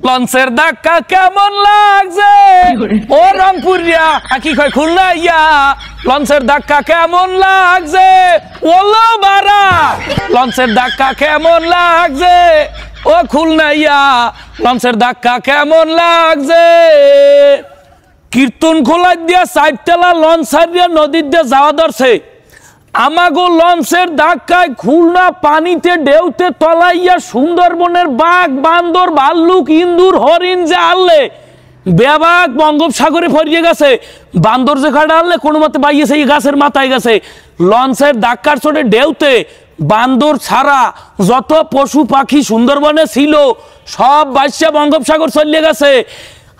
লঞ্চের ধাক্কা কেমন লাগছে ও রংপুরিয়া কি কয় খুলনা ইয়া লঞ্চের ধাক্কা কেমন লাগছে ওলো বারা লঞ্চের ধাক্কা কেমন লাগছে ও খুলনা ইয়া লঞ্চের ধাক্কা কেমন লাগছে কীর্তন খোলা দিয়া সাইডতলা লঞ্চ ছাড়িয়া নদীর দিয়ে যাওয়া ধরছে আমাগো লঞ্চের ধাক্কায় খুলনা পানিতে ঢেউতে তলাইয়া সুন্দরবনের বাঘ বান্দর ভাল্লুক ইন্দুর হরিণ যে আনলে বেবাক বঙ্গোপসাগরে ফরিয়ে গেছে বান্দর যে কাটা আনলে কোনো মতে বাইয়েছে এই গাছের মাথায় গেছে লঞ্চের ধাক্কার চোটে ঢেউতে বান্দর ছাড়া যত পশু পাখি সুন্দরবনে ছিল সব বাইশা বঙ্গোপসাগর চলে গেছে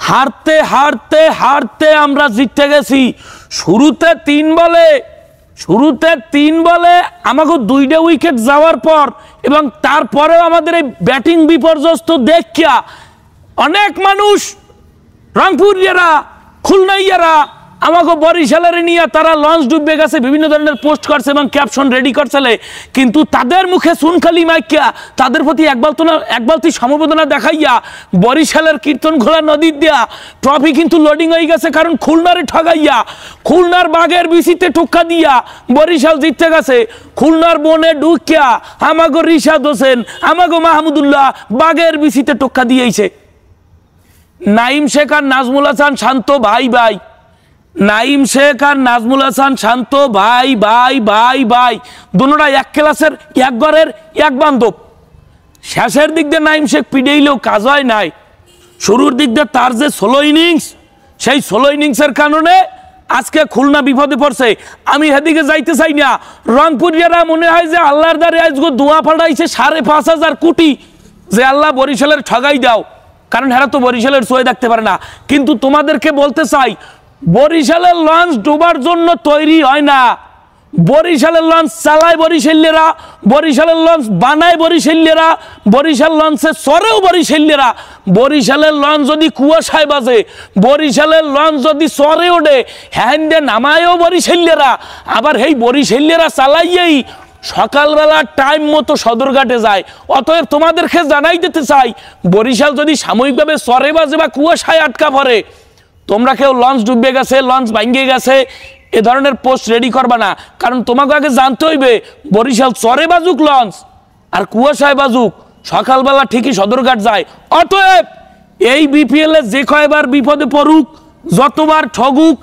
হারতে হারতে হারতে আমরা জিততে গেছি শুরুতে 3 বলে আমাকে 2টা উইকেট যাওয়ার পর এবং তারপরেও আমাদের এই ব্যাটিং বিপর্যস্ত দেখিয়া অনেক মানুষ রংপুরিয়ারা খুলনাইয়ারা আমাকে বরিশালের নিয়ে তারা লঞ্চ ডুবে গেছে বিভিন্ন ধরনের পোস্ট করছে এবং ক্যাপশন রেডি করছে কিন্তু তাদের মুখে সুনখালি মাইকিয়া তাদের প্রতি একবালতি সমবেদনা দেখাইয়া বরিশালের কীর্তন খোলা নদীর দিয়া ট্রফি কিন্তু লোডিং হয়ে গেছে কারণ খুলনারে ঠগাইয়া খুলনার বাগের বিসিতে টোক্কা দিয়া বরিশাল জিততে গেছে খুলনার বনে ঢুকিয়া আমাগো রিশাদ হোসেন আমাগো মাহমুদুল্লাহ বাগের বিসিতে টোক্কা দিয়েছে নাইম শেখ আর নাজমুল হাসান শান্ত ভাই ভাই নাইম শেখ আর নাজমুল হাসান শান্ত ভাই ভাই ভাই ভাই দুটোরা এক ক্লাসের এক ঘরের এক বান্ধব শেষের দিক দিয়ে নাইম শেখ পিড়েইলেও কাজ হয় নাই শুরুর দিক দিয়ে তার যে 16 ইনিংস সেই 16 ইনিংসের কারণে আজকে খুলনা বিপদে পড়ছে আমি এদিকে যাইতে চাই না রংপুরিয়ারা মনে হয় যে আল্লাহর দ্বারে আজকে দোয়া পাঠাইছে 5,500 কোটি যে আল্লাহ বরিশালের ঠগাই দাও কারণ এরা তো বরিশালের সোয়ে দেখতে পারে না কিন্তু তোমাদেরকে বলতে চাই বরিশালের লঞ্চ ডুবার জন্য তৈরি হয় না বরিশালের লঞ্চ চালায় বরিশালেরা বরিশালের লঞ্চ বানায় বরিশালেরা বরিশাল লঞ্চে চড়েও বরিশালেরা বরিশালের লঞ্চ যদি কুয়াশায় বাজে বরিশালের লঞ্চ যদি চড়ে ওঠে হ্যান্ডে নামায়ও বরিশালেরা আবার এই বরিশালেরা চালাইয়েই সকালবেলা টাইম মতো সদরঘাটে যায় অতএব তোমাদেরকে জানাই দিতে চাই বরিশাল যদি সাময়িকভাবে চড়ে বাজে বা কুয়াশায় আটকা পড়ে তোমরা কেউ লঞ্চ ডুবে গেছে লঞ্চ ভাঙ্গে গেছে এ ধরনের পোস্ট রেডি করবা না কারণ তোমাকে আগে জানতে হইবে বরিশাল চরে বাজুক লঞ্চ আর কুয়াশায় বাজুক সকালবেলা ঠিকই সদরঘাট যায় অতএব এই বিপিএল এ যে কয়বার বিপদে পড়ুক যতবার ঠগুক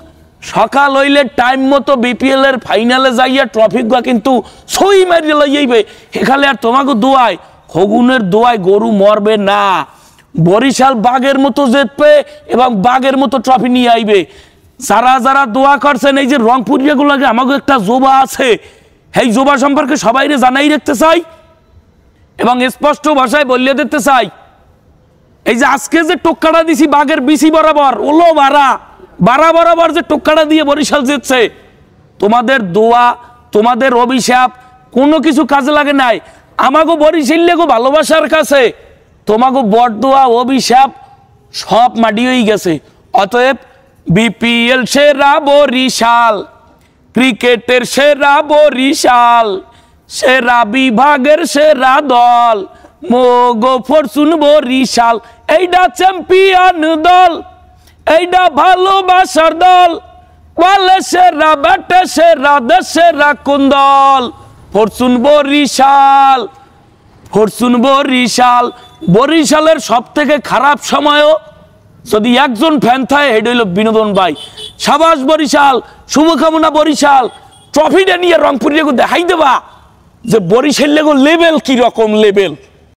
সকাল হইলে টাইম মতো বিপিএল এর ফাইনালে যাইয়া ট্রফিগুলা কিন্তু সই মারিয়ে লইয়াইবে এখানে আর তোমাকে দোয়ায় হগুনের দোয়ায় গরু মরবে না বরিশাল বাগের মতো জিতবে এবং বাগের মতো ট্রফি নিয়ে আইবে যারা যারা দোয়া করছেন এই যে রংপুরিয়াগুলোকে আমাকে একটা জোবা আছে এই জোবা সম্পর্কে সবাইরে জানাই রাখতে চাই এবং স্পষ্ট ভাষায় বলিয়ে দিতে চাই এই যে আজকে যে টোক্কাটা দিছি বাগের বিসি বরাবর ওলো বারা বরাবর যে টোক্কাটা দিয়ে বরিশাল জিতছে তোমাদের দোয়া তোমাদের অভিশাপ কোনো কিছু কাজে লাগে নাই আমাকে বরিশালেগো ভালোবাসার কাছে তোমাকে বড়দোয়া অভিশাপ সব মাটি হয়ে গেছে অতএব বিপিএল সেরা বরিশাল ক্রিকেটের সেরা বরিশাল সেরা বিভাগের সেরা দল মোগো ফরচুন বরিশাল এইটা চ্যাম্পিয়ন দল এইটা ভালোবাসার দল বলে সেরা ব্যাটে সেরা দেশেরা কোন দল ফরচুন বরিশাল ফরচুন বরিশাল বরিশালের সব থেকে খারাপ সময়ও যদি একজন ফ্যান থাকে হেড হইল বিনোদন ভাই সাবাস বরিশাল শুভকামনা বরিশাল ট্রফিটা নিয়ে রংপুরিয়াকে দেখাই দেবা যে বরিশাল লেভেল কি রকম লেভেল